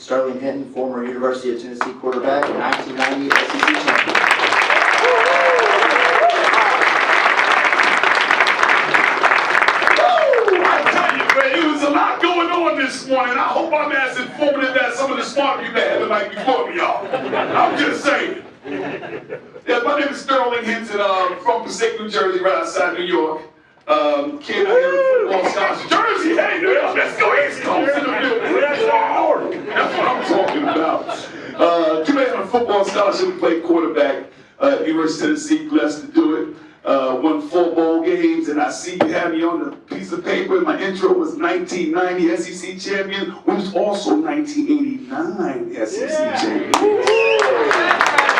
Sterling Henton, former University of Tennessee quarterback and 1990 SEC champion. I tell you, man, it was a lot going on this morning. I hope I'm as informative as some of the smart people that had the mic before me, y'all. I'm just saying. Yeah, my name is Sterling Henton, from Passaic, New Jersey, right outside New York. Kid out here in football scholarship. Jersey, hey, let's go East Coast in the building. That's what I'm talking about. Kid out here on a football scholarship, played quarterback at University of Tennessee, blessed to do it. Won 4 bowl games, and I see you have me on the piece of paper. My intro was 1990 SEC champion, which was also 1989 SEC champion.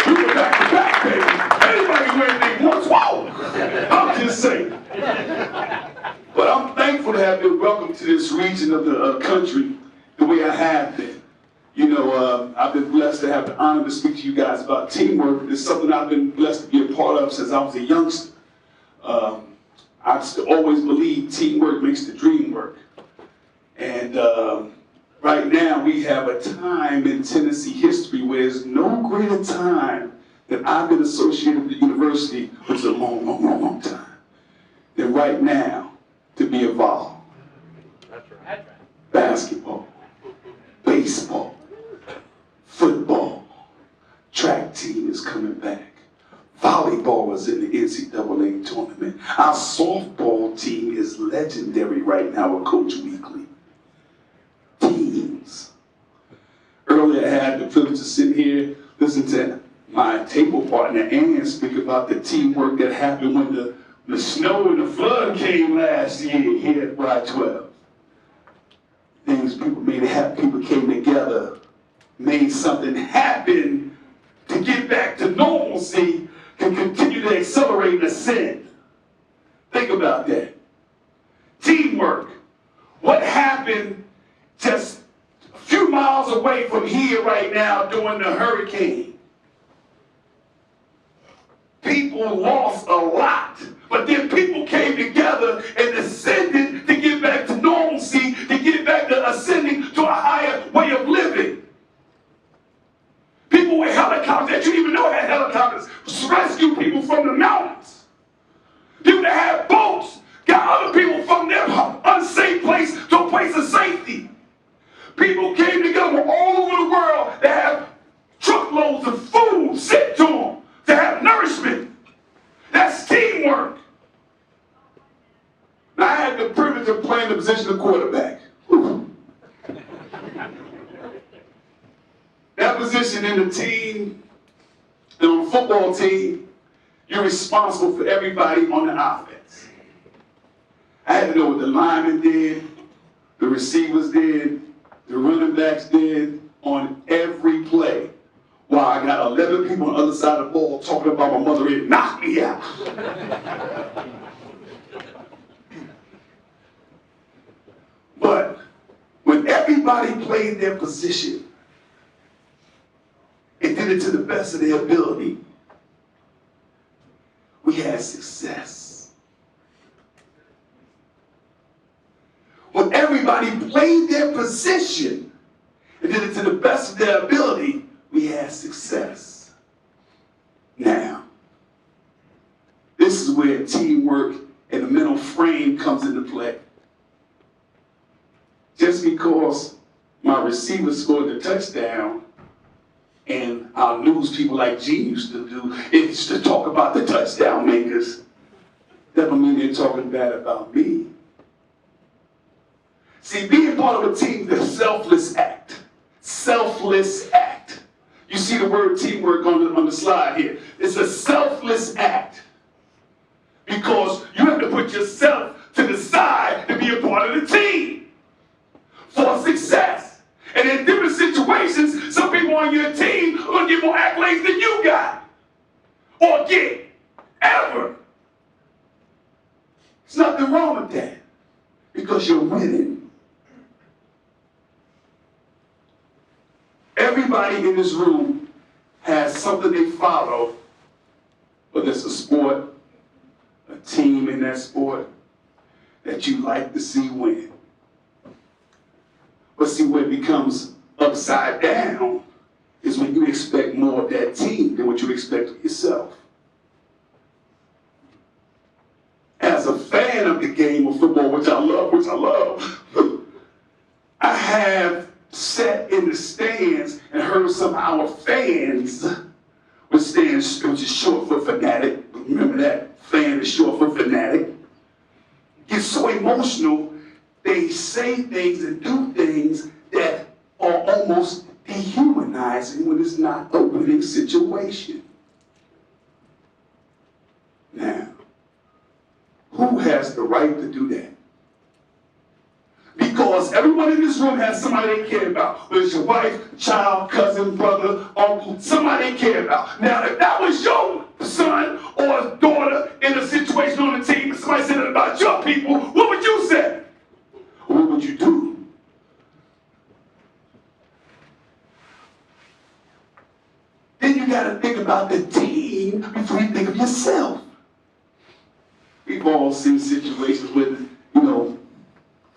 We were back to back, baby. Anybody who ain't anything once, whoa! I'm just saying. But I'm thankful to have been welcomed to this region of the country the way I have been. You know, I've been blessed to have the honor to speak to you guys about teamwork. It's something I've been blessed to be a part of since I was a youngster. I've always believed teamwork makes the dream work. And right now we have a time in Tennessee history where there's no greater time that I've been associated with the university, which is a long, long, long, long time, than right now to be involved. That's right. Basketball, baseball, football, track team is coming back. Volleyball is in the NCAA tournament. Our softball team is legendary right now with Coach Weekly. Teams. Earlier I had the privilege to sit here, listen to my table partner Ann speak about the teamwork that happened when the snow and the flood came last year here at Y12. Things people made happen, people came together, made something happen to get back to normalcy, can continue to accelerate and ascend. Think about that. Teamwork. What happened just a few miles away from here right now during the hurricane? People lost a lot, but then people came together and ascended to get back to normalcy, to get back to ascending to a higher way of living. People with helicopters that you didn't even know had helicopters rescue people from the mountains. People that had boats got other people from their unsafe place to a place of safety. People came together all over the world that have truckloads of food sent to them to have nourishment. That's teamwork. Now, I had the privilege of playing the position of quarterback. Whew. That position in the team, and on the football team, you're responsible for everybody on the offense. I had to know what the linemen did, the receivers did, the running backs did on every play. While I got 11 people on the other side of the ball talking about my mother, it knocked me out. But when everybody played their position and did it to the best of their ability, we had success. When everybody played their position and did it to the best of their ability, we had success. Now, this is where teamwork and the mental frame comes into play. Just because my receiver scored the touchdown, and our news people like Gene used to do, is to talk about the touchdown makers, that don't mean they're talking bad about me. See, being part of a team is a selfless act. Selfless act. You see the word teamwork on the slide here. It's a selfless act. Because you have to put yourself to the side to be a part of the team for success. And in different situations, some people on your team are going to get more accolades than you got or get ever. There's nothing wrong with that because you're winning. Everybody in this room has something they follow, whether it's a sport, a team in that sport that you like to see win. But see, where it becomes upside down is when you expect more of that team than what you expect of yourself. As a fan of the game of football, which I love, I have sat in the stands and heard some of our fans, which is short for fanatic. Remember that? Fan is short for fanatic. Get so emotional, they say things and do things that are almost dehumanizing when it's not a winning situation. Now, who has the right to do that? Because everyone in this room has somebody they care about. Whether it's your wife, child, cousin, brother, uncle, somebody they care about. Now, if that was your son or daughter in a situation on the team and somebody said it about your people, what would you say? What would you do? Then you got to think about the team before you think of yourself. We've all seen situations with,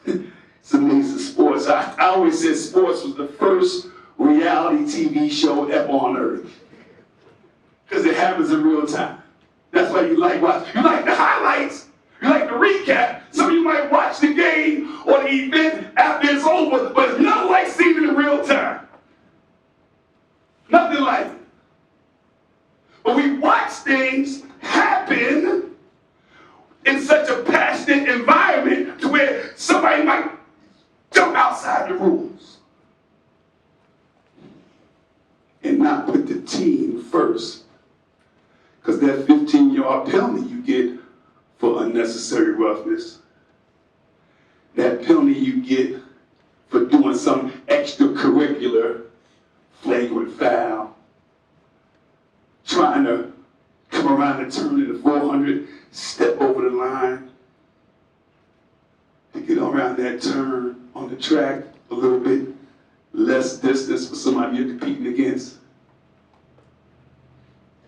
it's amazing sports. I always said sports was the first reality TV show ever on earth. Because it happens in real time. That's why you like watching. You like the highlights. You like the recap. Some of you might watch the game or the event after it's over, but it's not like seeing it in real time. Nothing like it. But we watch things happen in such a passionate environment to where somebody might jump outside the rules and not put the team first. Because that 15-yard penalty you get for unnecessary roughness, that penalty you get for doing some extracurricular flagrant foul, trying to come around the turn in the 400, step over the line, to get around that turn on the track a little bit less distance for somebody you're competing against.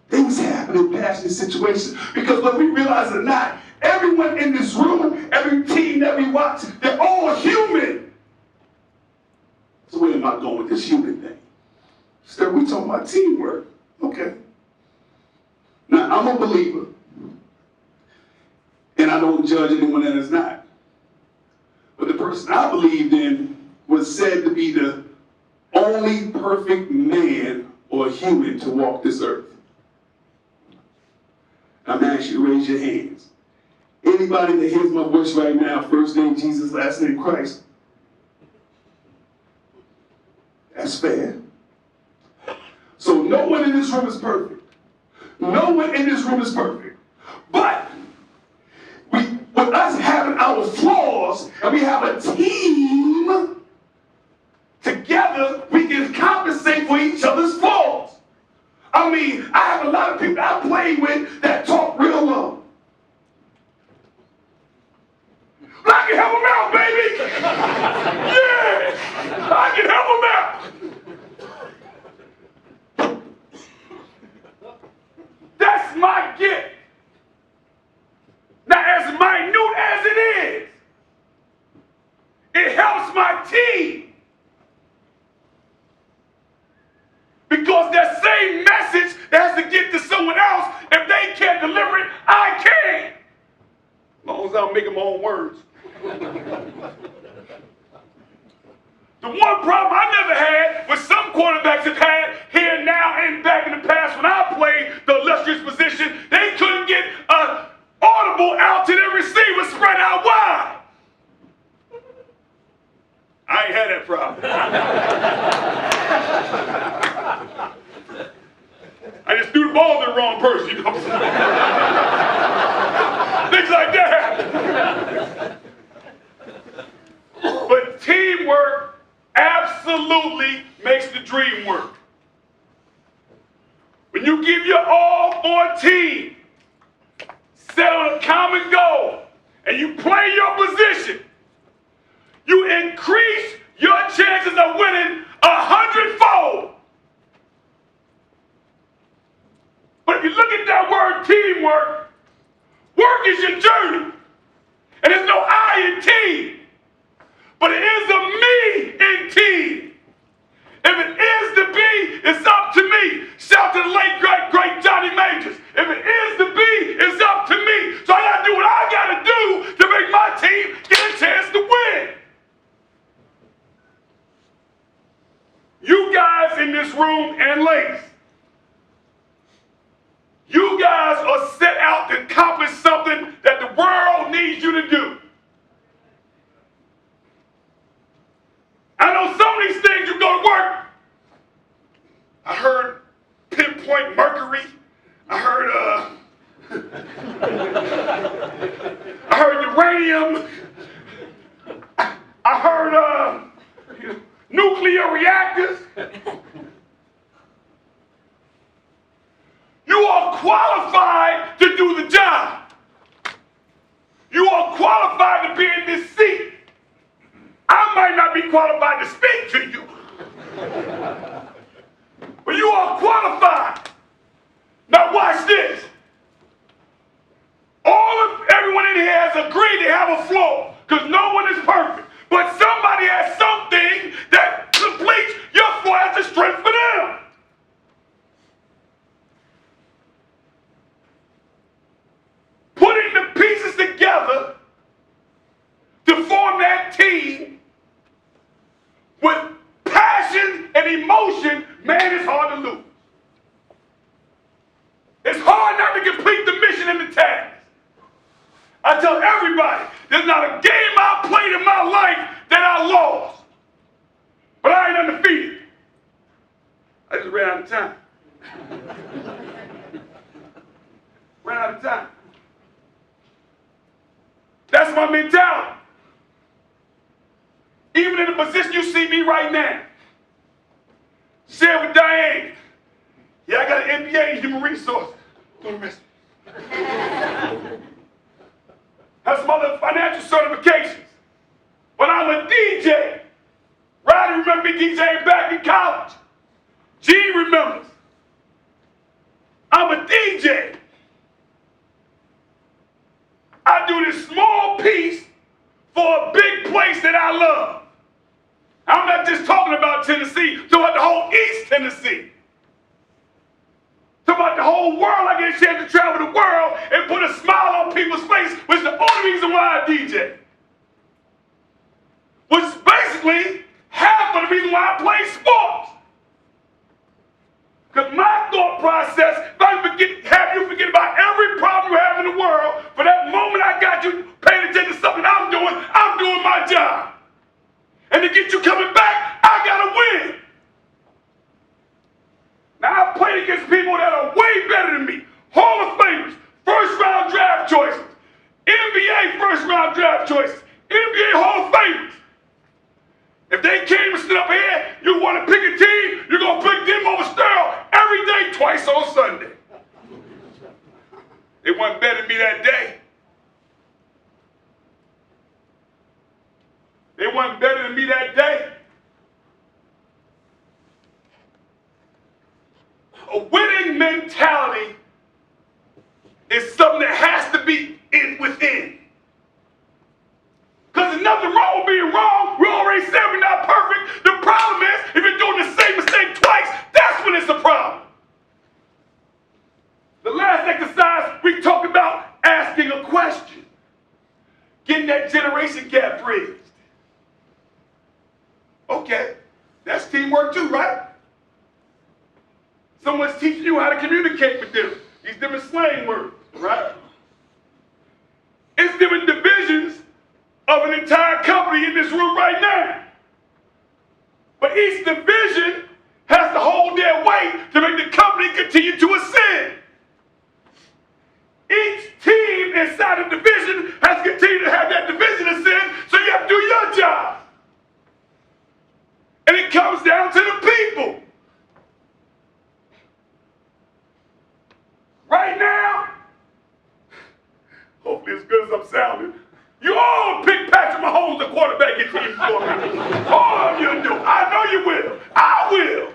Things happen in passionate situations because whether we realize it or not, everyone in this room, every team that we watch, they're all human. So where am I going with this human thing? So we're talking about teamwork. Okay. Now, I'm a believer, and I don't judge anyone that is not. But the person I believed in was said to be the only perfect man or human to walk this earth. I'm going to ask you to raise your hands. Anybody that hears my voice right now, first name Jesus, last name Christ. That's fair. So no one in this room is perfect. No one in this room is perfect. But with us having our flaws and we have a team, together we can compensate for each other's flaws. I mean, I have a lot of people I play with that talk real low. But I can help them out, baby! Yeah! I can help them out! That's my gift. Now, as minute as it is, it helps my team. Because that same message that has to get to someone else, if they can't deliver it, I can. As long as I'm making my own words. The one problem I never had, which some quarterbacks have had here now and back in the past when I played the illustrious position, they couldn't get an audible out to their receiver spread out wide. I ain't had that problem. I just threw the ball to the wrong person, you know what I'm saying? Things like that. But teamwork absolutely makes the dream work. When you give your all for a team, set on a common goal, and you play your position, you increase your chances of winning 100-fold. But if you look at that word teamwork, work is your journey. And there's no I in team. But it is a me in team. If it is to be, it's up to me. Shout to the late, great Johnny Majors. If it is to be, it's up to me. So I got to do what I got to do to make my team get a chance to win. You guys in this room and ladies, you guys are set out to accomplish something that the world needs you to do. I know some of these things you go to work. I heard pinpoint mercury. I heard uranium. I heard nuclear reactors. You are qualified to do the job. You are qualified to be in this seat. I might not be qualified to speak to you, but you are qualified. Now watch this. Everyone in here has agreed to have a flaw, because no one is perfect. But somebody has something that completes your flaw as a strength for them. Putting the pieces together to form that team with passion and emotion, man, it's hard to lose. It's hard not to complete the mission and the task. I tell everybody, there's not a game I played in my life that I lost. But I ain't undefeated. I just ran out of time. Ran out of time. That's my mentality. Even in the position you see me right now. Share with Diane. Yeah, I got an MBA in human resources. Don't arrest me. Have some other financial certifications. But I'm a DJ. Roddy remember me DJing back in college. Gene remembers. I'm a DJ. I do this small piece for a big place that I love. I'm not just talking about Tennessee, I'm talking about the whole East Tennessee. Talking about the whole world. I get a chance to travel the world and put a smile on people's face, which is the only reason why I DJ. Which is basically half of the reason why I play sports. Because my thought process, if I have you forget about every problem you have in the world, for that moment I got you paying attention to something I'm doing my job. And to get you coming back, I gotta win. Now, I've played against people that are way better than me. Hall of Famers, first round draft choices, NBA first round draft choices, NBA Hall of Famers. If they came and stood up here, you want to pick a team, you're going to pick them over Sterl every day, twice on Sunday. They wasn't better than me that day. They wasn't better than me that day. A winning mentality is something that has to be within. Because there's nothing wrong with being wrong. We already said we're not perfect. The problem is, if you're doing the same mistake twice, that's when it's a problem. The last exercise, we talked about asking a question. Getting that generation gap bridged. Okay, that's teamwork too, right? Someone's teaching you how to communicate with them. These different slang words, right? It's different divisions of an entire company in this room right now. But each division has to hold their weight to make the company continue to ascend. Each team inside a division has to continue to have that division ascend, so you have to do your job. And it comes down to the people. Right now, hopefully as good as I'm sounding, you all pick Patrick Mahomes, the quarterback, your team for me. All of you do. I know you will. I will.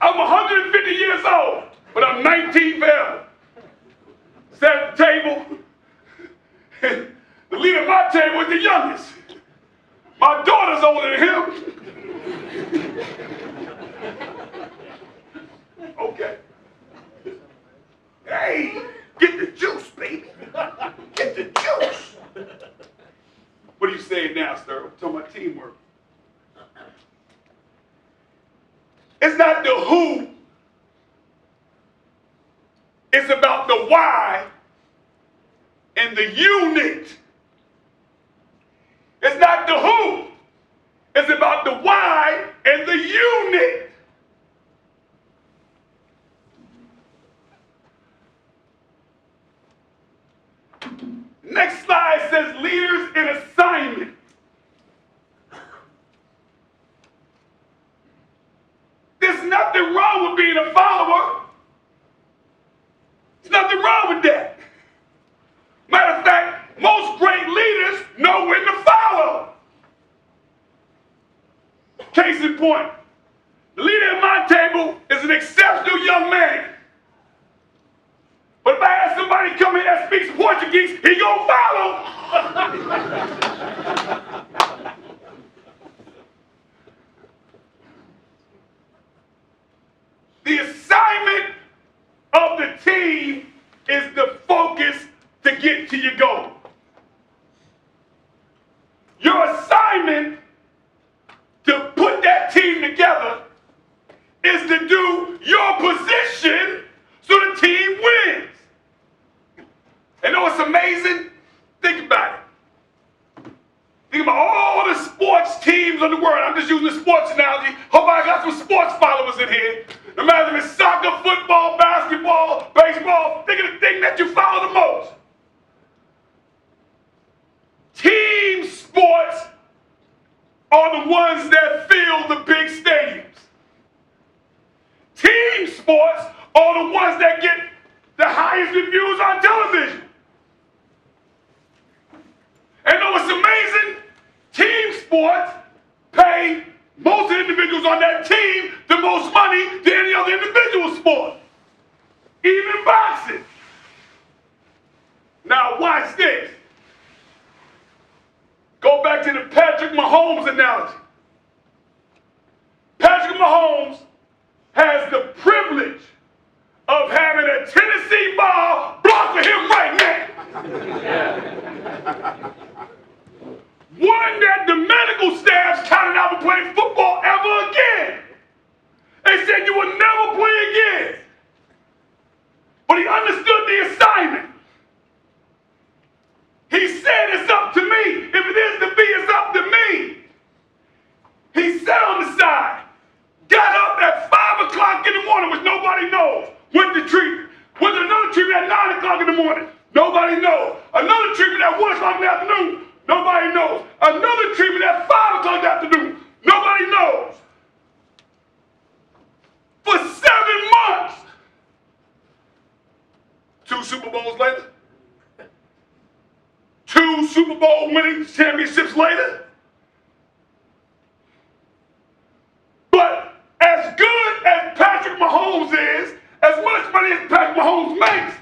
I'm 150 years old, but I'm 19 forever. Sat at the table, and the leader of my table is the youngest. My daughter's older than It's not the who. It's about the why and the unit. It's not the who. It's about the why and the unit. Next slide says leaders in assignment. There's nothing wrong with being a follower. There's nothing wrong with that. Matter of fact, most great leaders know when to follow. Case in point, the leader at my table is an exceptional young man. But if I ask somebody to come in that speaks Portuguese, he gonna follow. The assignment of the team is the focus to get to your goal. Your assignment to put that team together is to do your position so the team wins. And know what's amazing? Think about it. Think about all the sports teams in the world. I'm just using the sports analogy. Hope I got some sports followers in here. No matter if it's soccer, football, basketball, baseball, think of the thing that you follow the most. Team sports are the ones that fill the big stadiums. Team sports are the ones that get the highest reviews on television. And know what's amazing? Team sports pay most of the individuals on that team the most money to any other individual sport. Even boxing. Now watch this. Go back to the Patrick Mahomes analogy. Patrick Mahomes has the privilege of having a Tennessee ball blocked for him right now. One that the medical staff counted out for playing football ever again. They said you will never play again. But he understood the assignment. He said it's up to me. If it is to be, it's up to me. He sat on the side, got up at 5 o'clock in the morning, which nobody knows, went to treatment. Went to another treatment at 9 o'clock in the morning. Nobody knows. Another treatment at 1 o'clock in the afternoon. Nobody knows. Another treatment at 5 o'clock in the afternoon. Nobody knows. For 7 months. 2 Super Bowls later. 2 Super Bowl winning championships later. But as good as Patrick Mahomes is, as much money as Patrick Mahomes makes,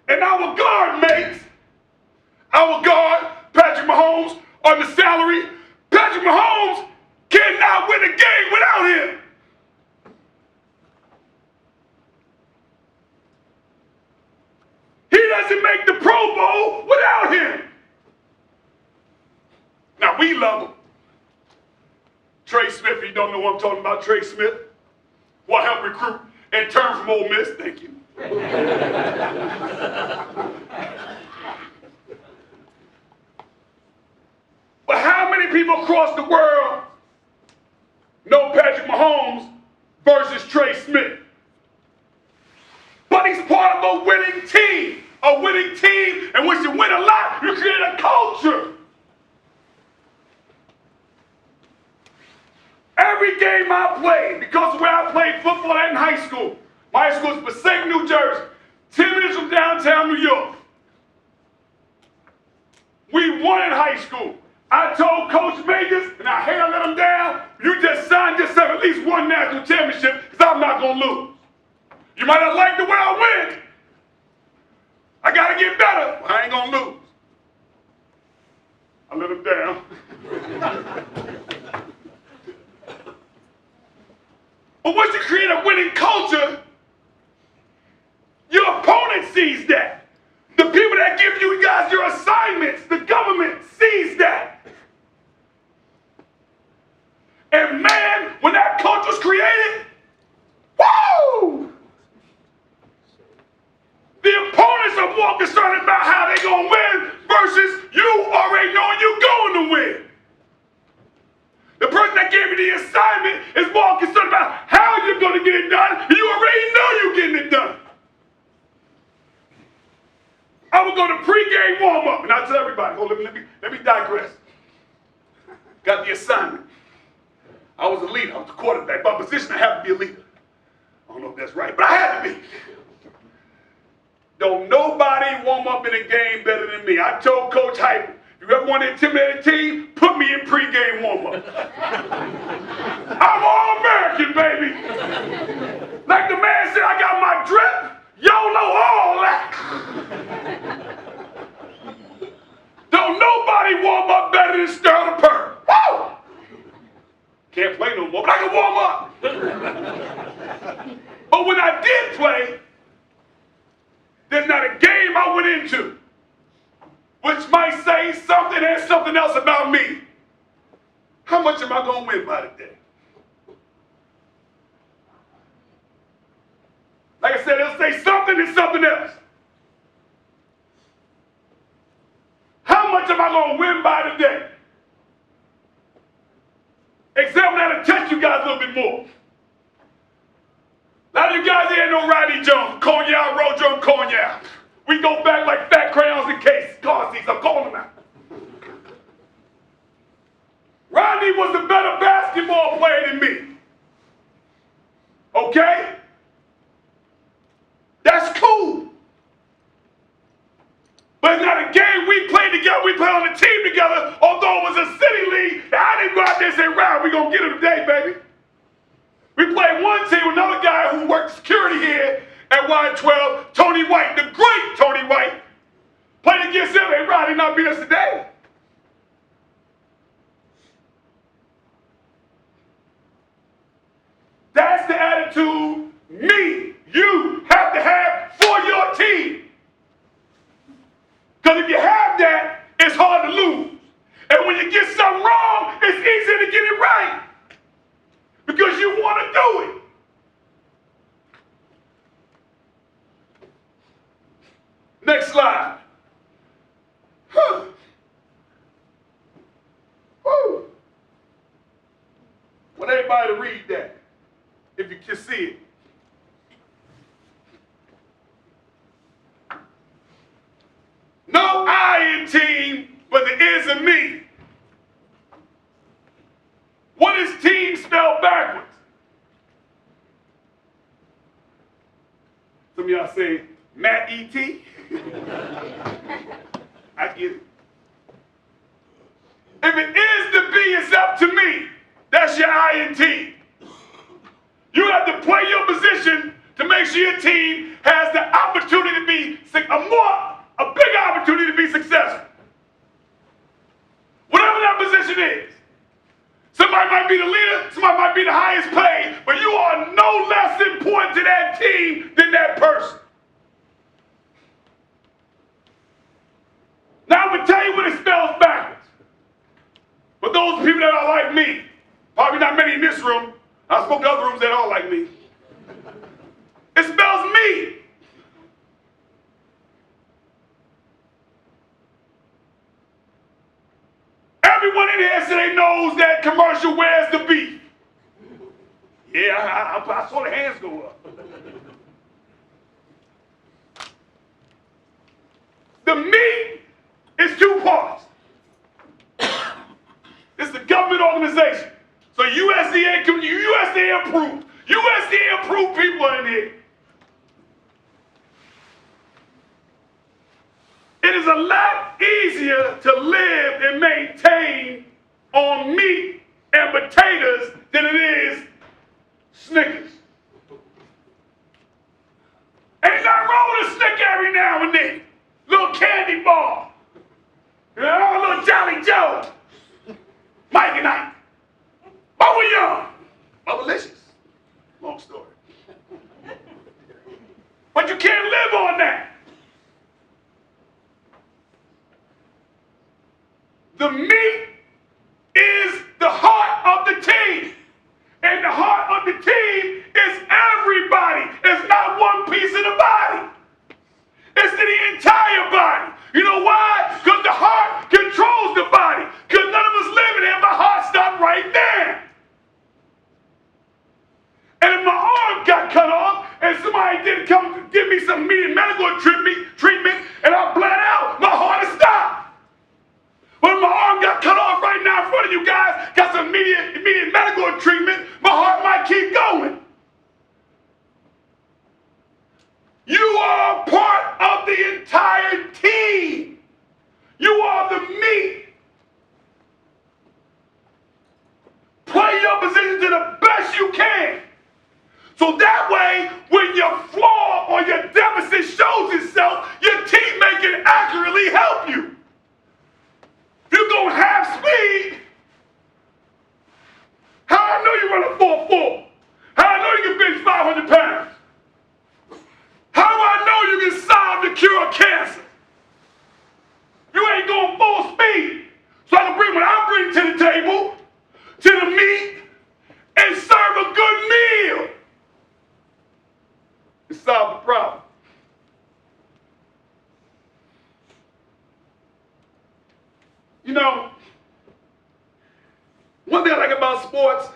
and our guard makes, our guard, Patrick Mahomes, on the salary, Patrick Mahomes cannot win a game without him. He doesn't make the Pro Bowl without him. Now, we love him. Trey Smith, you don't know what I'm talking about, Trey Smith, who I helped recruit and turn from Ole Miss, thank you. But how many people across the world know Patrick Mahomes versus Trey Smith? But he's part of a winning team in which you win a lot, you create a culture. Every game I played, because of where I played football at in high school, my high school is Passaic, New Jersey, 10 minutes from downtown New York. We won in high school. I told Coach Majors, and I hate to let him down, you just signed yourself at least one national championship, because I'm not going to lose. You might not like the way I win. I got to get better. I ain't going to lose. I let him down. But once you create a winning culture, your opponent sees that. The people that give you guys your assignments, the government sees that. And man, when that culture was created, the assignment is more concerned about how you're going to get it done, and you already know you're getting it done. I would go to pregame warm-up, and I tell everybody, oh, let me digress. Got the assignment. I was a leader. I was the quarterback. By position, I have to be a leader. I don't know if that's right, but I had to be. Don't nobody warm up in a game better than me. I told Coach Hyper, if you ever want to intimidate a team, put me in pregame warm-up. I'm All-American, baby. Like the man said, I got my drip, YOLO, all that. Don't nobody warm up better than Sterling Purr. Woo! Can't play no more, but I can warm up. But when I did play, there's not a game I went into which might say something and something else about me. How much am I going to win by today? Like I said, it'll say something and something else. How much am I going to win by today? Example that'll touch you guys a little bit more. A lot of you guys ain't no Rodney Jones, Cognac, Rojo, Cognac. We go back like fat crayons in case. Car seats, I'm calling them out. Rodney was a better basketball player than me. Okay? That's cool. But it's not a game we played together. We played on the team together, although it was a city league. I didn't go out there and say, "Ryan, we're going to get him today, baby." We played one team with another guy who worked security here at Y12, Tony White, the great Tony White. Played against him. Hey, Ryan, he not beat us today. That's the attitude you have to have for your team. Because if you have that, it's hard to lose. And when you get something wrong, it's easier to get it right. Because you want to do it. Next slide. Woo. I want everybody to read that, if you can see it. No I in team, but there is a me. What is team spelled backwards? Some of y'all say Matt E.T. I get it. If it is to be, it's up to me. That's your I in team. You have to play your position to make sure your team has the opportunity to be a bigger opportunity to be successful. Whatever that position is. Somebody might be the leader, somebody might be the highest paid, but you are no less important to that team than that person. Now I'm going to tell you what it spells backwards. For those people that are like me, probably not many in this room, I spoke to other rooms that are like me. It spells me. Everyone in here today knows that commercial, "Where's the beef?" Yeah, I saw the hands go up. The meat is two parts. It's the government organization. So USDA approved. USDA approved people in here. It is a lot easier to live and maintain on meat and potatoes than it is Snickers. Ain't nothing wrong with a Snicker every now and then. Little candy bar. You know, a little Jolly Joe. Mike and Ike. When we young. Bubblicious. Long story. But you can't live on that. The meat is the heart of the team. somebody didn't come to give me some immediate medical treatment and I bled out, my heart has stopped. But if my arm got cut off right now in front of you guys, got some immediate medical treatment, my heart might keep going. You are part of the entire team. You are the meat. Play your position to the best you can. So that way, when your flaw or your deficit shows itself, your teammate can accurately help you. If you're going to have speed, how I know you run a 4.4? How I know you can bench 500 pounds? How do I know you can solve the cure of cancer? You ain't going full speed. So I can bring what I bring to the table, to the meat, and serve a good meal. And solve the problem. You know, one thing I like about sports,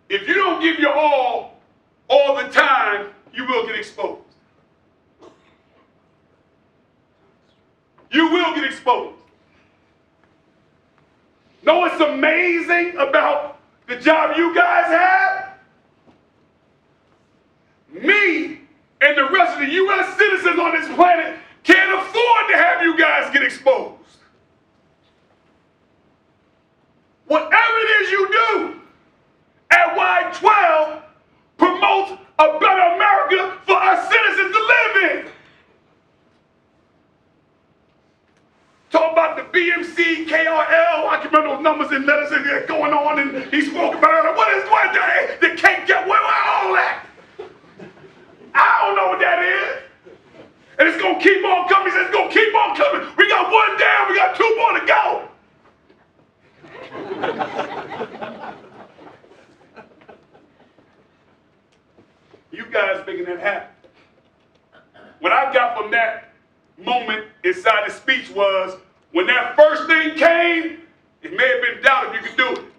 if you don't give your all the time, you will get exposed. You will get exposed. Know what's amazing about the job you guys have? Me and the rest of the U.S. citizens on this planet can't afford to have you guys get exposed. Whatever it is you do at Y12 promotes a better America for our citizens to live in. Talk about the BMC, KRL, I can remember those numbers and letters in there going on, and he spoke about it. What is the cake get, where all that? I don't know what that is. And it's going to keep on coming. He says it's going to keep on coming. We got one down. We got 2 more to go. You guys making that happen. What I got from that moment inside the speech was, when that first thing came, it may have been doubt if you could do it.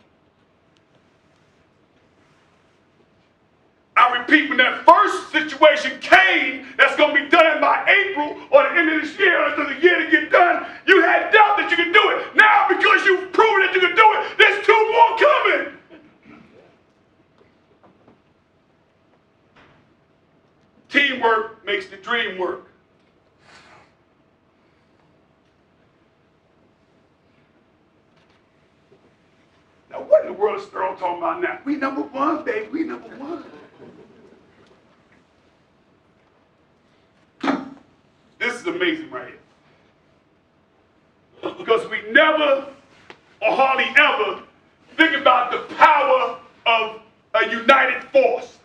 I repeat, when that first situation came, that's going to be done by April or the end of this year, or the year to get done, you had doubt that you could do it. Now, because you've proven that you can do it, there's 2 more coming. Teamwork makes the dream work. Now, what in the world is Sterling talking about now? We number 1, baby. We number 1. This is amazing right here. Because we never, or hardly ever, think about the power of a united force.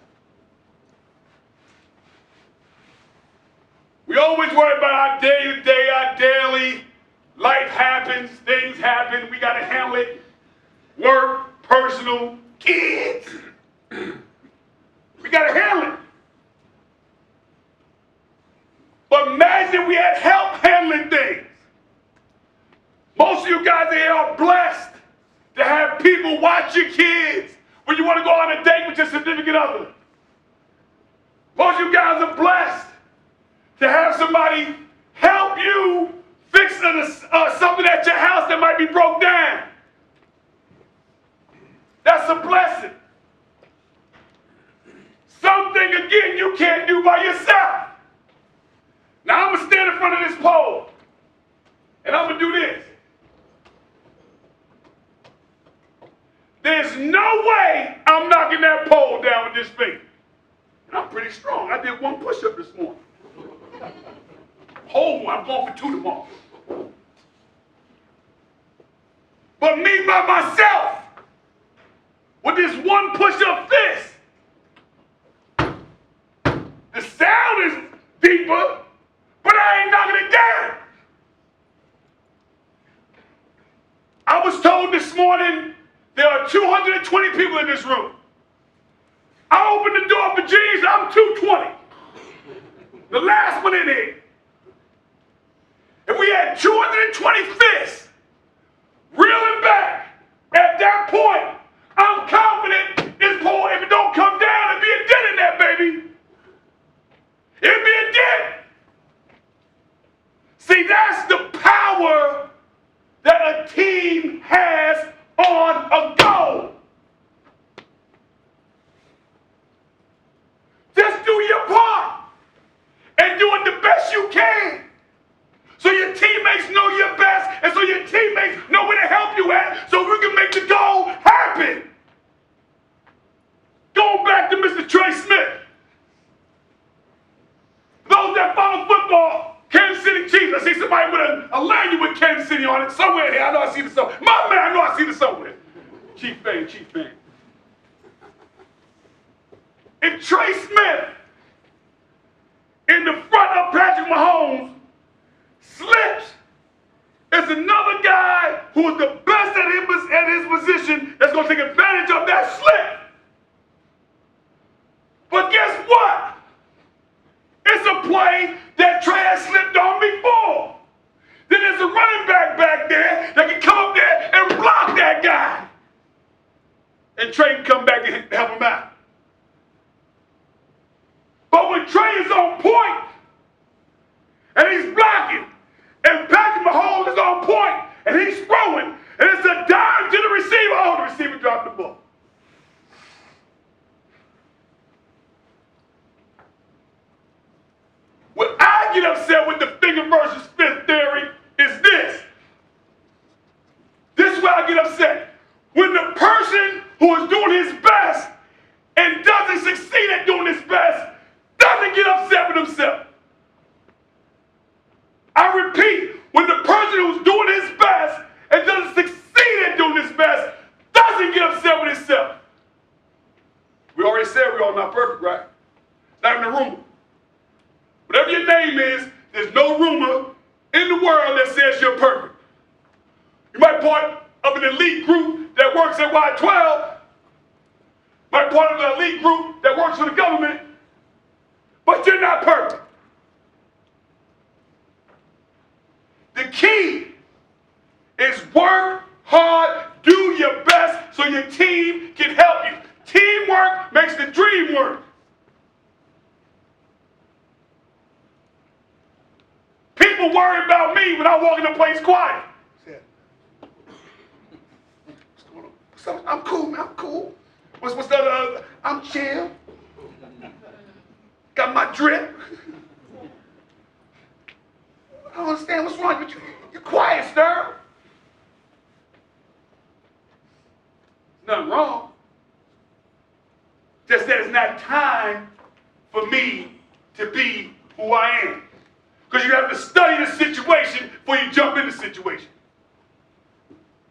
We always worry about our day-to-day, our daily. Life happens, things happen, we got to handle it. Work, personal, kids. We got to handle it. But imagine we had help handling things. Most of you guys here are blessed to have people watch your kids when you want to go on a date with your significant other. Most of you guys are blessed to have somebody help you fix something at your house that might be broke down. That's a blessing. Something, again, you can't do by yourself. Now, I'm going to stand in front of this pole, and I'm going to do this. There's no way I'm knocking that pole down with this finger. And I'm pretty strong. I did 1 push-up this morning. Hold one. I'm going for 2 tomorrow. But me by myself, with this 1 push-up fist, the sound is deeper, but I ain't knocking it down. I was told this morning there are 220 people in this room. I opened the door for Jesus, I'm 220. The last one in here. If we had 220 fists reeling back, at that point, I'm confident this pole, if it don't come down, it'd be a dent in that baby. City on it. Somewhere here, I know I see it somewhere. My man, I know I see it somewhere. Chief Fan. If Trey Smith in the front of Patrick Mahomes slips, it's another guy who is the best at his position that's going to take advantage of that slip. But guess what? It's a play that Trey has slipped on before. Then there's a running back there that can come up there and block that guy. And Trey can come back and help him out. But when Trey is on point and he's blocking, and Patrick Mahomes is on point and he's throwing, and it's a dime to the receiver, oh, the receiver dropped the ball. What I get upset with the finger versus fist theory is this. This is where I get upset. When the person who is doing his best and doesn't succeed at doing his best doesn't get upset with himself. I repeat, when the person who's doing his best and doesn't succeed at doing his best doesn't get upset with himself. We already said we're all not perfect, right? Not even a rumor. Whatever your name is, there's no rumor in the world that says you're perfect. You might be part of an elite group that works at Y12, might be part of an elite group that works for the government, but you're not perfect. The key is work hard, do your best so your team can help you. Teamwork makes the dream work. People worry about me when I walk in the place quiet. What's going on? I'm cool, man. I'm cool. What's the other? I'm chill. Got my drip. I don't understand what's wrong with you. You're quiet, sir. Nothing wrong. Just that it's not time for me to be who I am. Because you have to study the situation before you jump in the situation.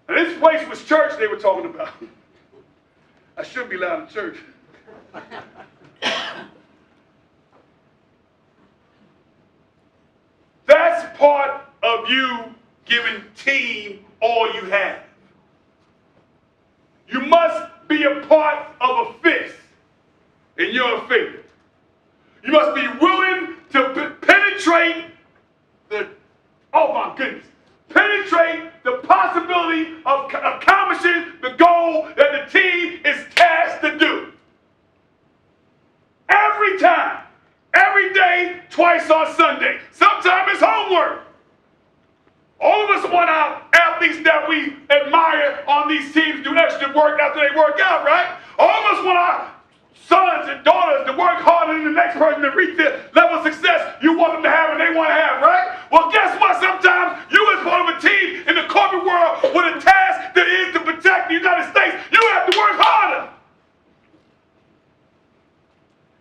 And this place was church they were talking about. I shouldn't be loud in church. That's part of you giving team all you have. You must be a part of a fist, and you're a figure. You must be willing to penetrate penetrate the possibility of accomplishing the goal that the team is tasked to do. Every time, every day, twice on Sunday. Sometimes it's homework. All of us want our athletes that we admire on these teams do extra work after they work out, right? All of us want our sons and daughters to work harder than the next person to reach the level of success you want them to have and they want to have, right? Well, guess what? Sometimes you as part of a team in the corporate world with a task that is to protect the United States, you have to work harder.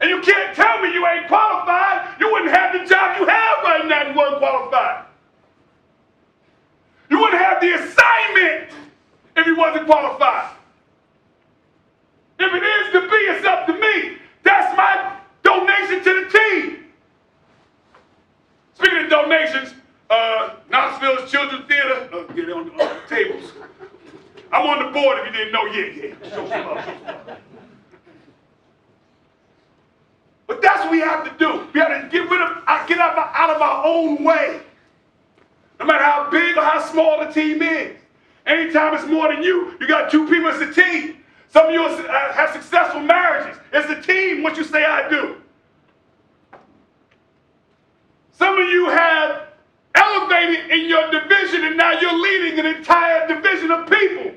And you can't tell me you ain't qualified. You wouldn't have the job you have right now if you weren't qualified. You wouldn't have the assignment if you wasn't qualified. If it is to be, it's up to me. That's my donation to the team. Speaking of donations, Knoxville's Children's Theater, get it on the tables. I'm on the board if you didn't know. Yeah. Show some love. But that's what we have to do. We have to get out of our own way. No matter how big or how small the team is. Anytime it's more than you, you got two people, it's a team. Some of you have successful marriages. It's a team, what you say I do. Some of you have elevated in your division and now you're leading an entire division of people.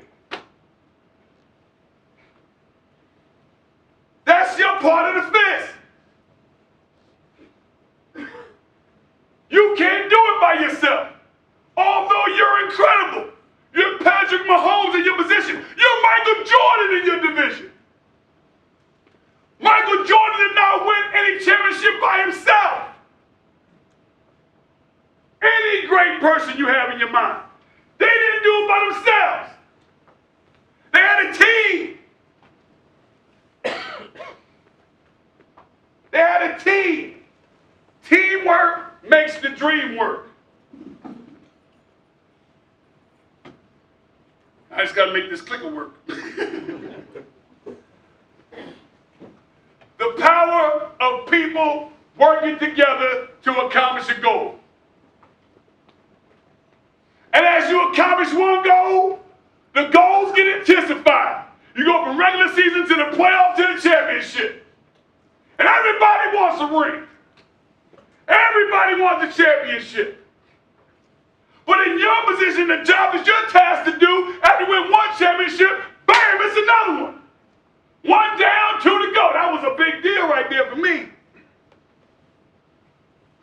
That's your part of the fist. You can't do it by yourself. Although you're incredible. You're Patrick Mahomes in your position. You're Michael Jordan in your division. Michael Jordan did not win any championship by himself. Any great person you have in your mind do it by themselves. They had a team. They had a team. Teamwork makes the dream work. I just got to make this clicker work. The power of people working together to accomplish a goal. And as you accomplish one goal, the goals get intensified. You go from regular season to the playoff to the championship. And everybody wants a ring. Everybody wants a championship. But in your position, the job that you're tasked to do, after you win one championship, bam, it's another one. One down, two to go. That was a big deal right there for me.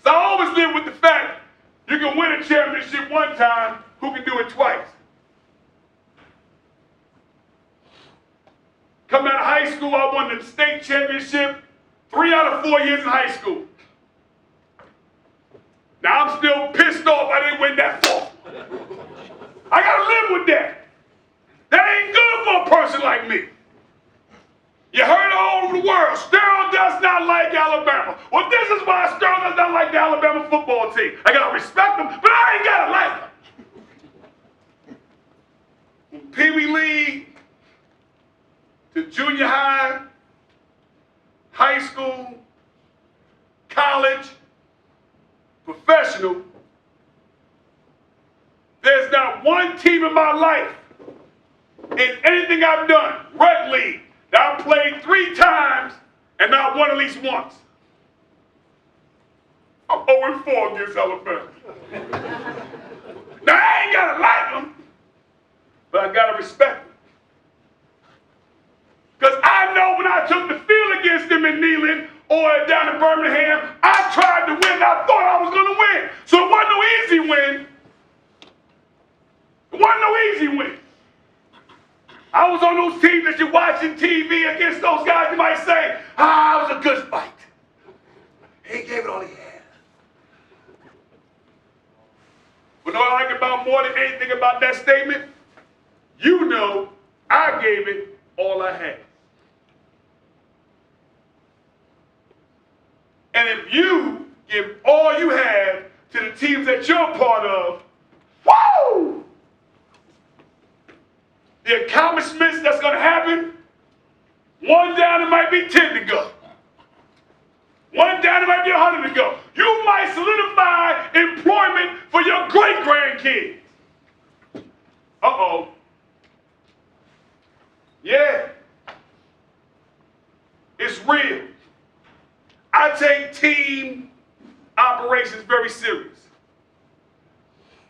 So I always live with the fact you can win a championship one time, who can do it twice? Coming out of high school, I won the state championship 3 out of 4 years in high school. Now I'm still pissed off I didn't win that fall. I gotta live with that. That ain't good for a person like me. You heard it all over the world. Sterling does not like Alabama. Well, this is why Sterling does not like the Alabama football team. I gotta respect them, but I ain't gotta like them. From Pee Wee League to junior high, high school, college, professional, there's not one team in my life, in anything I've done, rec league, that I played 3 times and not won at least once. I'm 0-4 against Alabama. Now, I ain't gotta like them, but I gotta respect them. Because I know when I took the field against them in Neyland or down in Birmingham, I tried to win. I thought I was going to win. So it wasn't no easy win. It wasn't no easy win. I was on those teams that you're watching TV against those guys. You might say, it was a good fight. He gave it all he had. But what I like about more than anything about that statement, you know I gave it all I had. And if you give all you have to the teams that you're a part of, woo! The accomplishments that's going to happen, one down, it might be 10 to go. One down, it might be 100 to go. You might solidify employment for your great-grandkids. Uh-oh. Yeah. It's real. I take team operations very serious.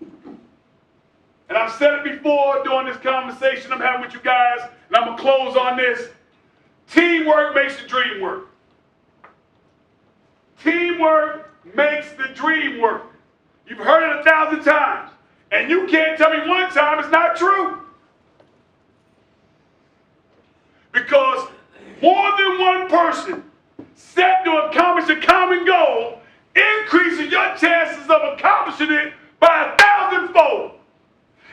And I've said it before during this conversation I'm having with you guys, and I'm going to close on this. Teamwork makes the dream work. Teamwork makes the dream work. You've heard it 1,000 times, and you can't tell me one time it's not true. Because more than one person set to accomplish a common goal increases your chances of accomplishing it by 1,000-fold.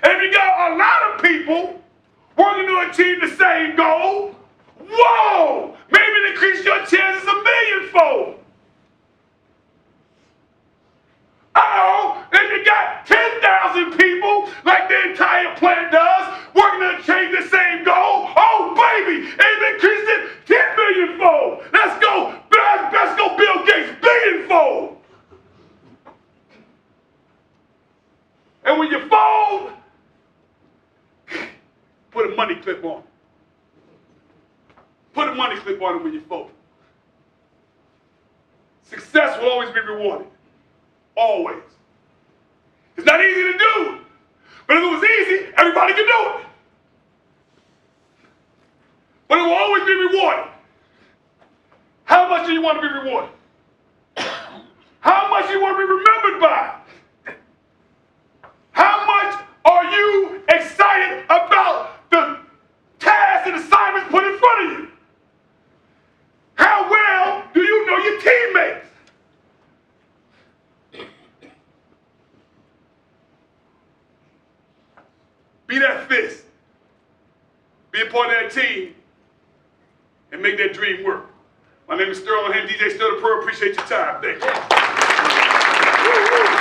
And if you got a lot of people working to achieve the same goal, whoa, maybe it increases your chances 1,000,000-fold. Uh-oh, if you got 10,000 people, like the entire planet does, working to achieve the same goal, oh baby, it increased it 10,000,000-fold. Let's go Bill Gates, billion-fold. And when you fold, put a money clip on. Put a money clip on it when you fold. Success will always be rewarded. Always. It's not easy to do, but if it was easy, everybody could do it. But it will always be rewarded. How much do you want to be rewarded? How much do you want to be remembered by? How much are you excited about the tasks and assignments put in front of you? How well do you know your teammates? be that fist. Be a part of that team and make that dream work. My name is Sterling Henton, DJ Stir the Pro. Appreciate your time. Thank you.